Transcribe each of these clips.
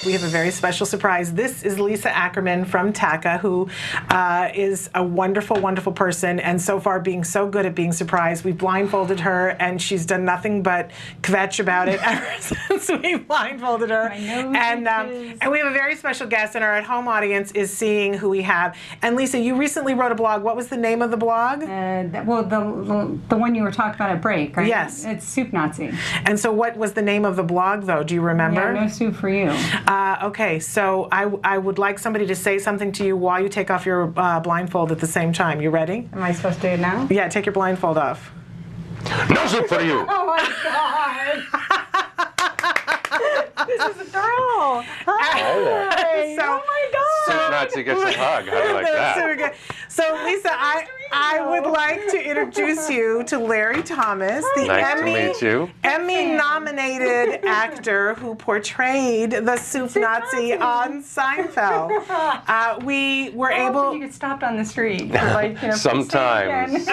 we have a very special surprise. This is Lisa Ackerman from TACA, who is a wonderful, wonderful person, and so far being so good at being surprised. We blindfolded her, and she's done nothing but kvetch about it ever since we blindfolded her. And we have a very special guest, and our at-home audience is seeing who we have. And Lisa, you recently wrote a blog. What was the name of the blog? The one you were talking about at break, right? Yes. It's Soup Nazi. And so what was the name of the blog, though? Do you remember? Yeah, No Soup for You. Okay, so I would like somebody to say something to you while you take off your blindfold at the same time. You ready? Am I supposed to do it now? Yeah, take your blindfold off. No soup for you! Oh my God! This is a thrill! Hi! So, oh my God! Soup Nazi gets a hug. How do you like that? So Lisa, I would like to introduce you to Larry Thomas, the Nice to meet you. Emmy-nominated actor who portrayed the Soup Nazi on Seinfeld. We were able. You get stopped on the street. For like, Sometimes.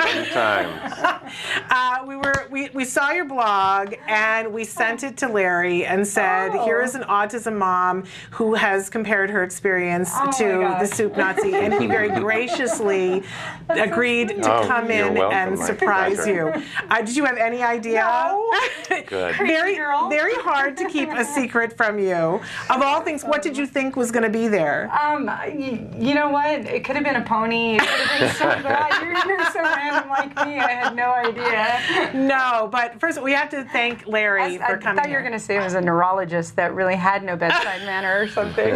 We saw your blog and we sent it to Larry and said, here is an autism mom who has compared her experience to the Soup Nazi, and he very graciously agreed to come in and surprise you. Did you have any idea? No. Good. Very hard to keep a secret from you. Of all things, what did you think was going to be there? You know what? It could have been a pony. It could have been so bad. You're so random like me. I had no idea. No, but first we have to thank Larry for coming. I thought you were going to say it was a neurologist that really had no bedside manner or something.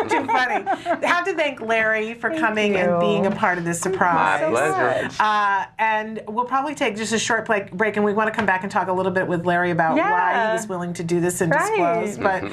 Too funny. I have to thank Larry for coming and being a part of this surprise. My pleasure. And we'll probably take just a short break, and we want to come back and talk a little bit with Larry about why he was willing to do this and disclose. But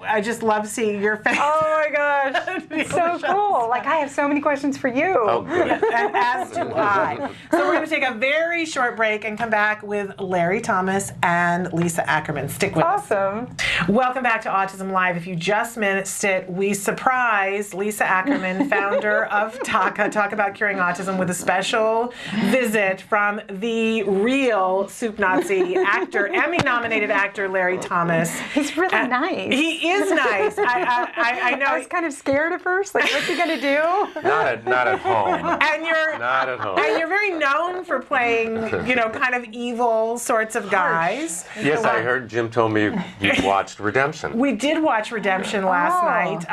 I just love seeing your face. Oh my gosh, it's so cool. Like, I have so many questions for you. Oh, good. And as do I. So we're going to take a very short break and come back with Larry Thomas and Lisa Ackerman. Stick with us. Awesome. Welcome back to Autism Live. If you just missed it, we surprised Lisa Ackerman, founder of TACA, Talk About Curing Autism, with a special visit from the real Soup Nazi actor, Emmy-nominated actor Larry Thomas. He's really nice. He is nice. I know. I was kind of scared at first. Like, what's he gonna do? Not at home. And you're Not at home. And you're very known for playing, kind of evil sorts of guys. Yes, I heard Jim told me you watched Redemption. We did watch Redemption last night,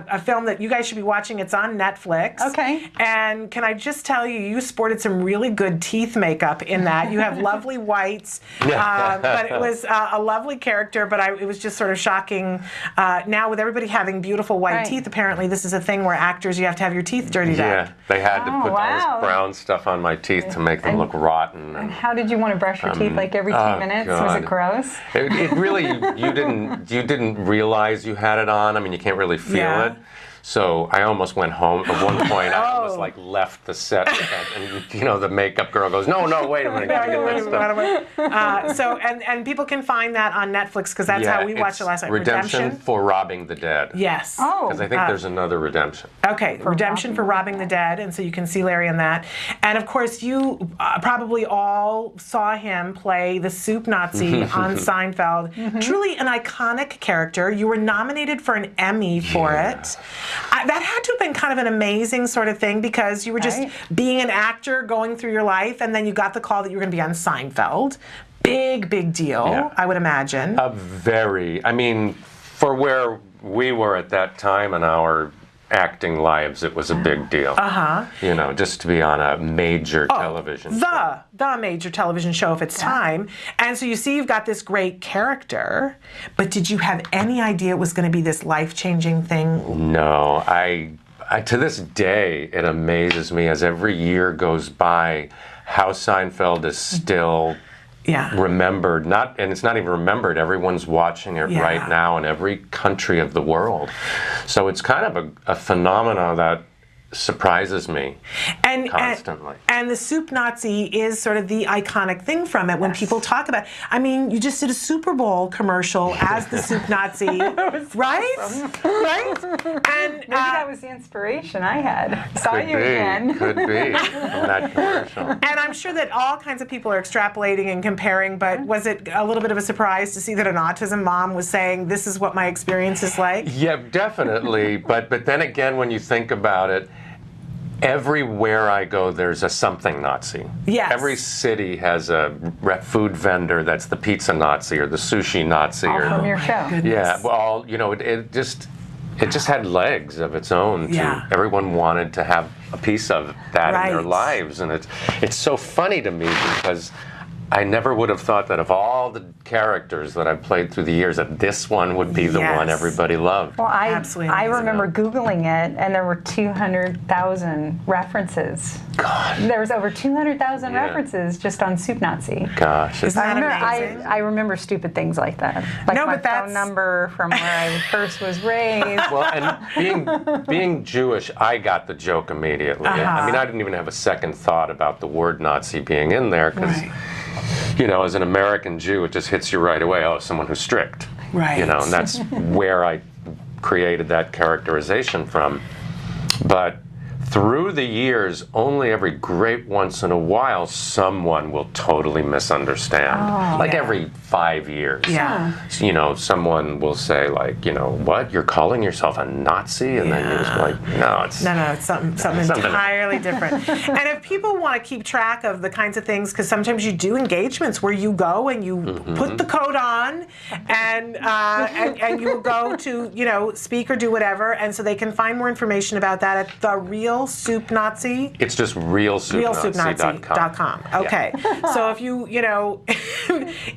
a film that you guys should be watching. It's on Netflix. Okay. And can I just tell you, you sported some really good teeth makeup in that. You have lovely whites, but it was a lovely character, but it was just sort of shocking. Now with everybody having beautiful white teeth, apparently this is a thing where actors, you have to have your teeth dirtied up. Yeah, they had to put all this brown stuff on my teeth to make them look rotten. And how did you want to brush your teeth? Like every 2 minutes? God. Was it gross? It really, you didn't realize you had it on. I mean, you can't really feel it. So I almost went home. At one point, I almost left the set, and the makeup girl goes, "No, wait a minute, gotta get that stuff." So and people can find that on Netflix because that's how we watched it last night. Redemption for Robbing the Dead. Yes. Because I think there's another Redemption. Okay, Redemption for Robbing the Dead, and so you can see Larry in that. And of course, you probably all saw him play the Soup Nazi on Seinfeld. Truly an iconic character. You were nominated for an Emmy for it. That had to have been kind of an amazing sort of thing because you were just being an actor going through your life, and then you got the call that you were going to be on Seinfeld. Big deal, I would imagine. For where we were at that time in our acting lives, it was a big deal. Just to be on a major television show. The major television show of its time. And so you see you've got this great character, but did you have any idea it was going to be this life-changing thing? No, I to this day, it amazes me as every year goes by how Seinfeld is still remembered. And it's not even remembered. Everyone's watching it right now in every country of the world. So it's kind of a phenomena that surprises me and constantly. And the soup Nazi is sort of the iconic thing from it when people talk about. I mean, you just did a Super Bowl commercial as the soup Nazi, right? Awesome. Right? And Maybe that was the inspiration I had. Saw Could you be, again. could be from that commercial. And I'm sure that all kinds of people are extrapolating and comparing, but was it a little bit of a surprise to see that an autism mom was saying, this is what my experience is like? Yeah, definitely. But then again, when you think about it, everywhere I go, there's a something Nazi. Yes. Every city has a food vendor that's the pizza Nazi or the sushi Nazi. All or from your show. Goodness. Yeah, well, you know, it just had legs of its own. Yeah. Everyone wanted to have a piece of that in their Right. lives, and it's so funny to me because I never would have thought that of all the characters that I've played through the years, that this one would be the one Yes. everybody loved. Well, Absolutely I amazing. remember Googling it, and there were 200,000 references. God, There was over 200,000 Yeah. references just on Soup Nazi. gosh. Isn't that remember, amazing? I remember stupid things like that, like No, my but that's- phone number from where I first was raised. Well, and being Jewish, I got the joke immediately. I mean, I didn't even have a second thought about the word Nazi being in there because, Right. you know, as an American Jew, it just hits you right away. Oh, someone who's strict. Right. You know, and that's where I created that characterization from. But through the years, only every great once in a while, someone will totally misunderstand. Like Yeah. every 5 years. Yeah. You know, someone will say, like, you know, what? You're calling yourself a Nazi? And then you're just like, no, it's... No, it's something Something. entirely different. And if people want to keep track of the kinds of things, because sometimes you do engagements where you go and you put the coat on, and you will go to, you know, speak or do whatever, and so they can find more information about that at the Real Soup Nazi. It's just realsoupnazi.com. Okay. So if you know,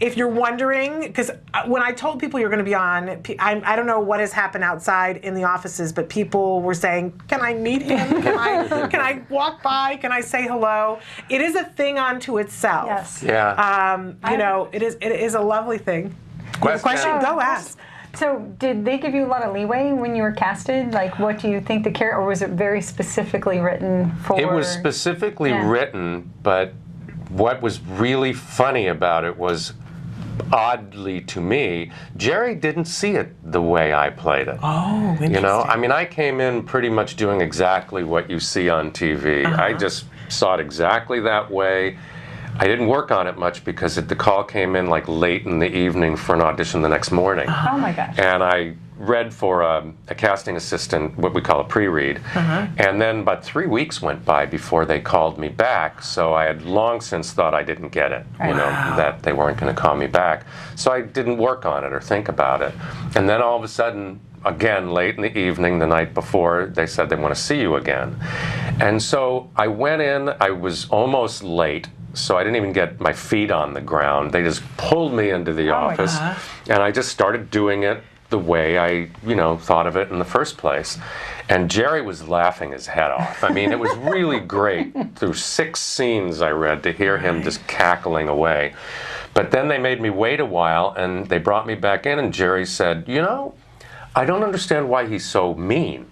if you're wondering, because when I told people you're going to be on, I don't know what has happened outside in the offices, but people were saying, can I meet him? Can I walk by? Can I say hello? It is a thing unto itself. Yes. Yeah. You know, it is a lovely thing. You have a question? Go ask. So, did they give you a lot of leeway when you were casted? Like, what do you think the character, or was it very specifically written for? It was specifically written, but what was really funny about it was, oddly to me, Jerry didn't see it the way I played it. Oh, interesting. You know, I mean, I came in pretty much doing exactly what you see on TV. I just saw it exactly that way. I didn't work on it much because the call came in like late in the evening for an audition the next morning. Oh my gosh. And I read for a casting assistant, what we call a pre-read. And then about 3 weeks went by before they called me back. So I had long since thought I didn't get it, you know, that they weren't going to call me back. So I didn't work on it or think about it. And then all of a sudden, again, late in the evening, the night before, they said they want to see you again. And so I went in, I was almost late. So I didn't even get my feet on the ground. They just pulled me into the office, and I just started doing it the way I, you know, thought of it in the first place. And Jerry was laughing his head off. I mean, it was really great. Through 6 scenes I read to hear him just cackling away. But then they made me wait a while, and they brought me back in, and Jerry said, you know, I don't understand why he's so mean.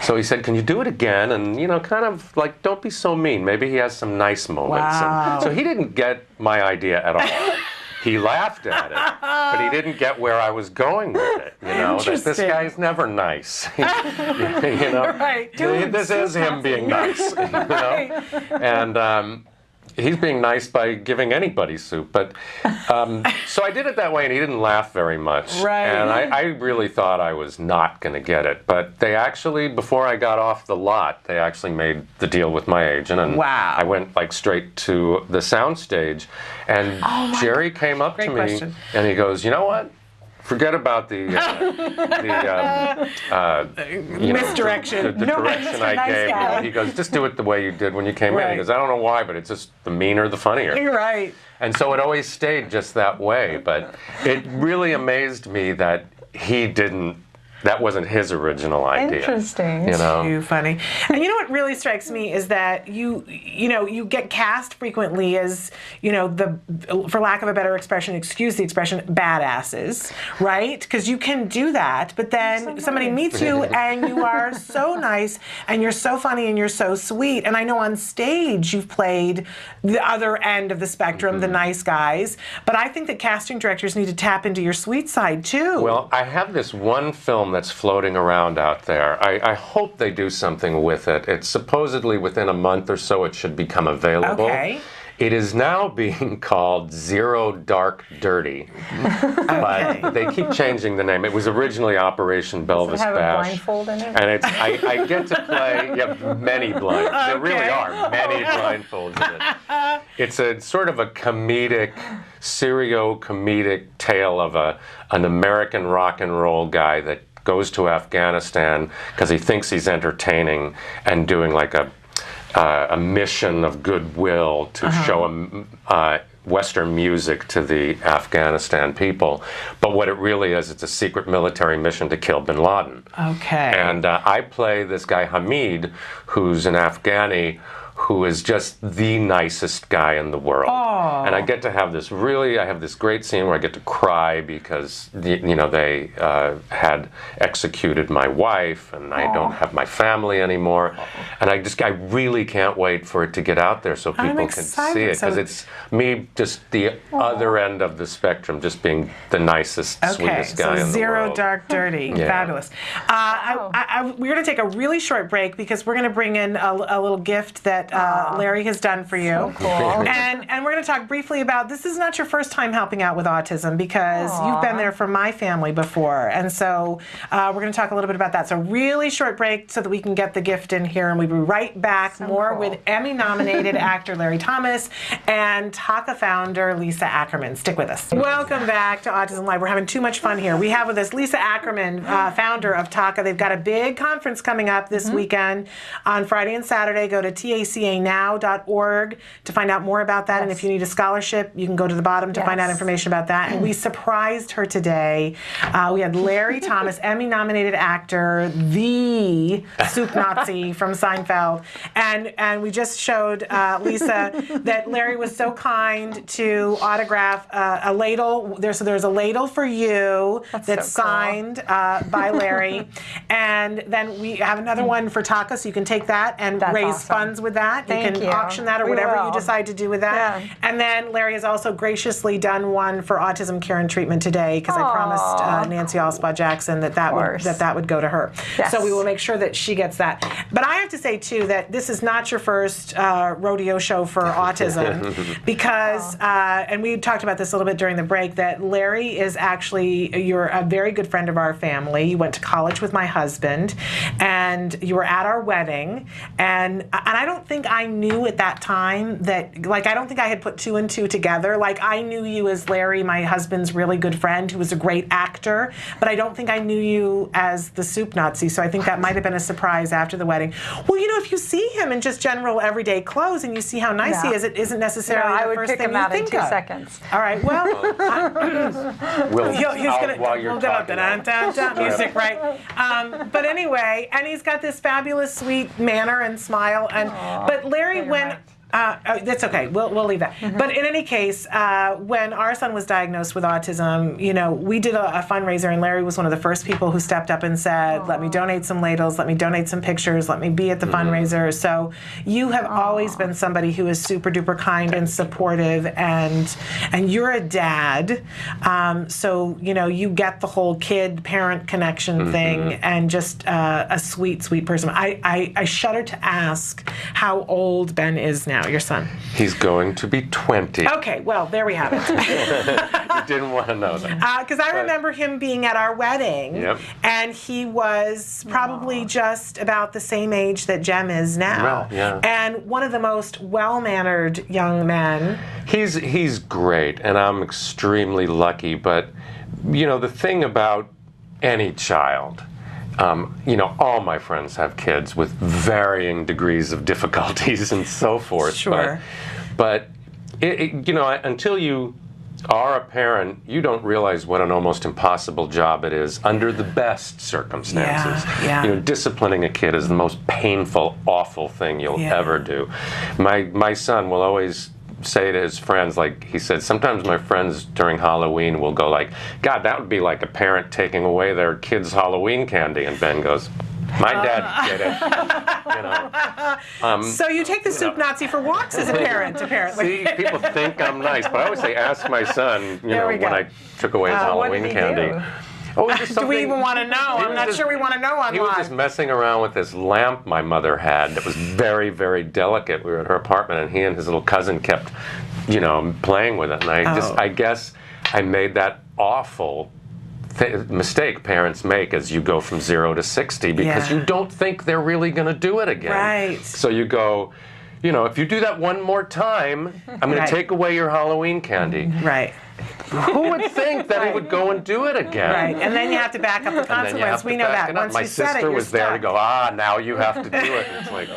So he said, can you do it again? And, you know, kind of like, don't be so mean. Maybe he has some nice moments. Wow. And so he didn't get my idea at all. He laughed at it, but he didn't get where I was going with it. You know, that this Interesting. guy's never nice. You know, Right. this is him being nice. You know? And he's being nice by giving anybody soup. But so I did it that way, and he didn't laugh very much. Right. And I really thought I was not going to get it. But they actually, before I got off the lot, they actually made the deal with my agent, and Wow. I went like straight to the soundstage. And Jerry came up to me, question. and he goes, you know what? Forget about the Misdirection. The No, direction Mr. I Nice gave Guy. you. He goes, just do it the way you did when you came in. Right. He goes, I don't know why, but it's just the meaner, the funnier. You're right. And so it always stayed just that way. But it really amazed me that he didn't that wasn't his original idea. Interesting. You know? Too funny. And you know what really strikes me is that you get cast frequently as, for lack of a better expression, excuse the expression, badasses, right? Because you can do that, but then somebody meets you and you are so nice and you're so funny and you're so sweet. And I know on stage you've played the other end of the spectrum, the nice guys, but I think that casting directors need to tap into your sweet side too. Well, I have this one film that's floating around out there. I hope they do something with it. It's supposedly within a month or so it should become available. Okay. It is now being called Zero Dark Dirty, but they keep changing the name. It was originally Operation Belvis Does it have Bash. a blindfold in it? And I get to play many blindfolds. Okay. There really are many blindfolds in it. It's a sort of a comedic, serio-comedic tale of an American rock and roll guy that goes to Afghanistan because he thinks he's entertaining and doing like a mission of goodwill to show Western music to the Afghanistan people. But what it really is, it's a secret military mission to kill bin Laden. Okay. And I play this guy Hamid, who's an Afghani who is just the nicest guy in the world. Oh. And I get to have this I have this great scene where I get to cry because, they had executed my wife and I don't have my family anymore. And I really can't wait for it to get out there so people can see it. Because it's me, just the other end of the spectrum, just being the nicest, sweetest guy in the world. Zero Dark Dirty. Yeah. Fabulous. We're going to take a really short break because we're going to bring in a little gift that Larry has done for you. So cool. And we're going to talk briefly about, this is not your first time helping out with autism because you've been there for my family before. And so we're going to talk a little bit about that. So really short break so that we can get the gift in here, and we'll be right back with Emmy-nominated actor Larry Thomas and Taka founder Lisa Ackerman. Stick with us. Welcome back to Autism Live. We're having too much fun here. We have with us Lisa Ackerman, founder of Taka. They've got a big conference coming up this weekend on Friday and Saturday. Go to tacanow.org to find out more about that. And if you need a scholarship, you can go to the bottom to find out information about that. And we surprised her today. We had Larry Thomas, Emmy-nominated actor, the soup Nazi from Seinfeld. And we just showed Lisa that Larry was so kind to autograph a ladle. So there's a ladle for you that's so cool. signed by Larry. And then we have another one for Taka, so you can take that and raise funds with that. You can auction that or whatever you decide to do with that. Yeah. And then Larry has also graciously done one for autism care and treatment today because I promised Nancy Allspaw Jackson that would go to her. Yes. So we will make sure that she gets that. But I have to say too that this is not your first rodeo show for autism because and we talked about this a little bit during the break, that Larry is actually, you're a very good friend of our family. You went to college with my husband and you were at our wedding, and I don't think I knew at that time that, like, I don't think I had put two and two together. Like, I knew you as Larry, my husband's really good friend who was a great actor, but I don't think I knew you as the soup Nazi, so I think that might have been a surprise after the wedding. Well, if you see him in just general everyday clothes and you see how nice he is, it isn't necessarily the first thing you think of. I would pick him out in 2 seconds. All right, well, We'll get music, right? But anyway, and he's got this fabulous, sweet manner and smile. But Larry, when that's okay. We'll leave that. But in any case, when our son was diagnosed with autism, we did a fundraiser, and Larry was one of the first people who stepped up and said, "Let me donate some ladles. Let me donate some pictures. Let me be at the fundraiser." So you have always been somebody who is super duper kind and supportive, and you're a dad, so you get the whole kid parent connection thing, and just a sweet person. I shudder to ask how old Ben is now. Your son? He's going to be 20. Okay, well, there we have it. You didn't want to know that. Because I remember him being at our wedding, and he was probably just about the same age that Jem is now. Well, yeah. And one of the most well-mannered young men. He's great, and I'm extremely lucky, but, the thing about any child, all my friends have kids with varying degrees of difficulties and so forth. Sure. But until you are a parent, you don't realize what an almost impossible job it is under the best circumstances. Yeah. You know, disciplining a kid is the most painful, awful thing you'll ever do. My son will always say to his friends, like he said, sometimes my friends during Halloween will go like, God, that would be like a parent taking away their kid's Halloween candy. And Ben goes, my dad did it. So you take the soup Nazi for walks as a parent, apparently. See, people think I'm nice, but I always say, ask my son, when I took away his Halloween candy. Oh, do we even want to know? I'm not sure we want to know online. He was just messing around with this lamp my mother had that was very, very delicate. We were at her apartment, and he and his little cousin kept, playing with it. And I guess I made that awful mistake parents make as you go from 0 to 60 because you don't think they're really going to do it again. Right. So you go, if you do that one more time, I'm going to take away your Halloween candy. Right. Who would think that he would go and do it again? Right, and then you have to back up the consequence. We know that. Once my you said it, sister you're was there to stuck. go, now you have to do it. And it's like,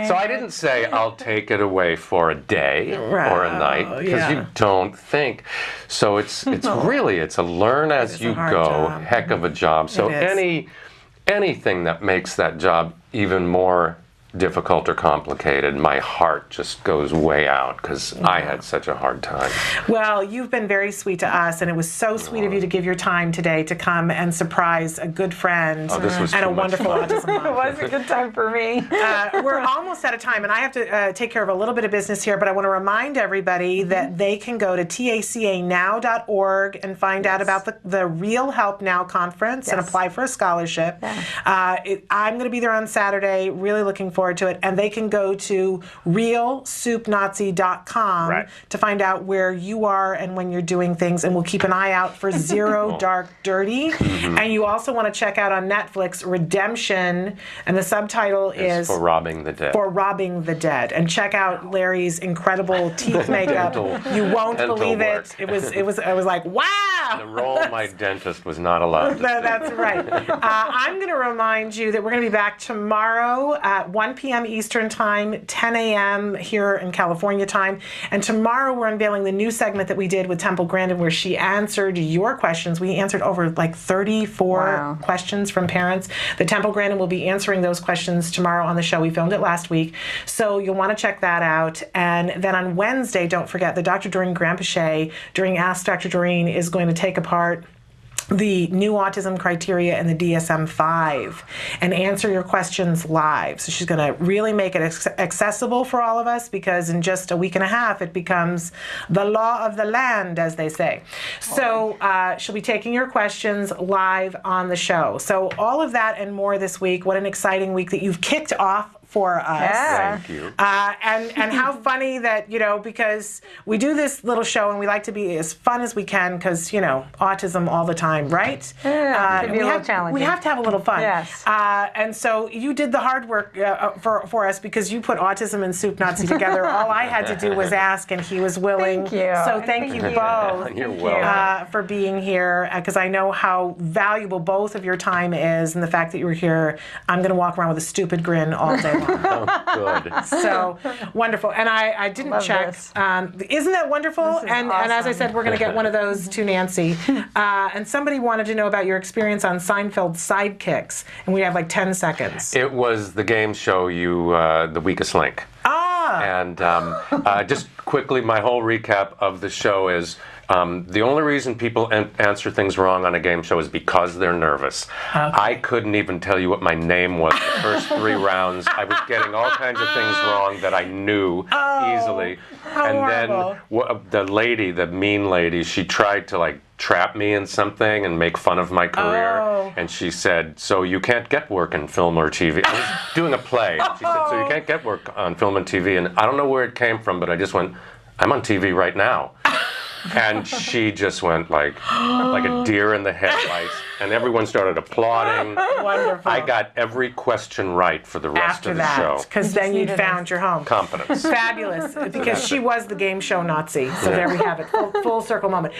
So I didn't say I'll take it away for a day or a night because you don't think. So it's really a learn as you go, heck of a job. So anything that makes that job even more difficult or complicated, my heart just goes way out because I had such a hard time. Well, you've been very sweet to us, and it was so sweet of you to give your time today to come and surprise a good friend and a wonderful autism mom. It was a good time for me. We're almost out of time, and I have to take care of a little bit of business here, but I want to remind everybody that they can go to tacanow.org and find out about the Real Help Now conference and apply for a scholarship. I'm going to be there on Saturday, really looking forward to it, and they can go to realsoupnazi.com to find out where you are and when you're doing things, and we'll keep an eye out for Zero Dark Dirty. And you also want to check out on Netflix Redemption, and the subtitle is For Robbing the Dead. For Robbing the Dead. And check out Larry's incredible teeth makeup. You won't believe it. It was like, wow! The role of my dentist was not allowed to That's right. I'm going to remind you that we're going to be back tomorrow at 1 p.m. Eastern Time, 10 a.m. here in California time. And tomorrow we're unveiling the new segment that we did with Temple Grandin where she answered your questions. We answered over like 34 questions from parents. The Temple Grandin will be answering those questions tomorrow on the show. We filmed it last week. So you'll want to check that out. And then on Wednesday, don't forget that Dr. Doreen Granpeche during Ask Dr. Doreen is going to take apart the new autism criteria in the DSM-5 and answer your questions live. So she's going to really make it accessible for all of us because in just a week and a half it becomes the law of the land, as they say. So she'll be taking your questions live on the show. So all of that and more this week. What an exciting week that you've kicked off for us. Thank you. And how funny that, because we do this little show and we like to be as fun as we can because, autism all the time, right? Yeah, it can be a little challenging. We have to have a little fun. Yes. And so you did the hard work for us because you put Autism and Soup Nazi together. All I had to do was ask and he was willing. Thank you. So thank you both You're welcome. for being here because I know how valuable both of your time is and the fact that you were here. I'm going to walk around with a stupid grin all day long. Oh, good. So wonderful. And I didn't Love check. this. Isn't that wonderful? And as I said, we're going to get one of those to Nancy. And somebody wanted to know about your experience on Seinfeld Sidekicks. And we have like 10 seconds. It was the game show The Weakest Link. And just quickly, my whole recap of the show is the only reason people answer things wrong on a game show is because they're nervous. I couldn't even tell you what my name was the first 3 rounds. I was getting all kinds of things wrong that I knew easily. And horrible. then the lady, the mean lady, she tried to trap me in something and make fun of my career. And she said, so you can't get work in film or TV. I was doing a play. She said, so you can't get work on film and TV. And I don't know where it came from, but I just went, I'm on TV right now. And she just went like a deer in the headlights, and everyone started applauding. Wonderful. I got every question right for the rest of the show. Because then you'd found your home. Competence. Fabulous. Because she was the game show Nazi. So there we have it. Full circle moment.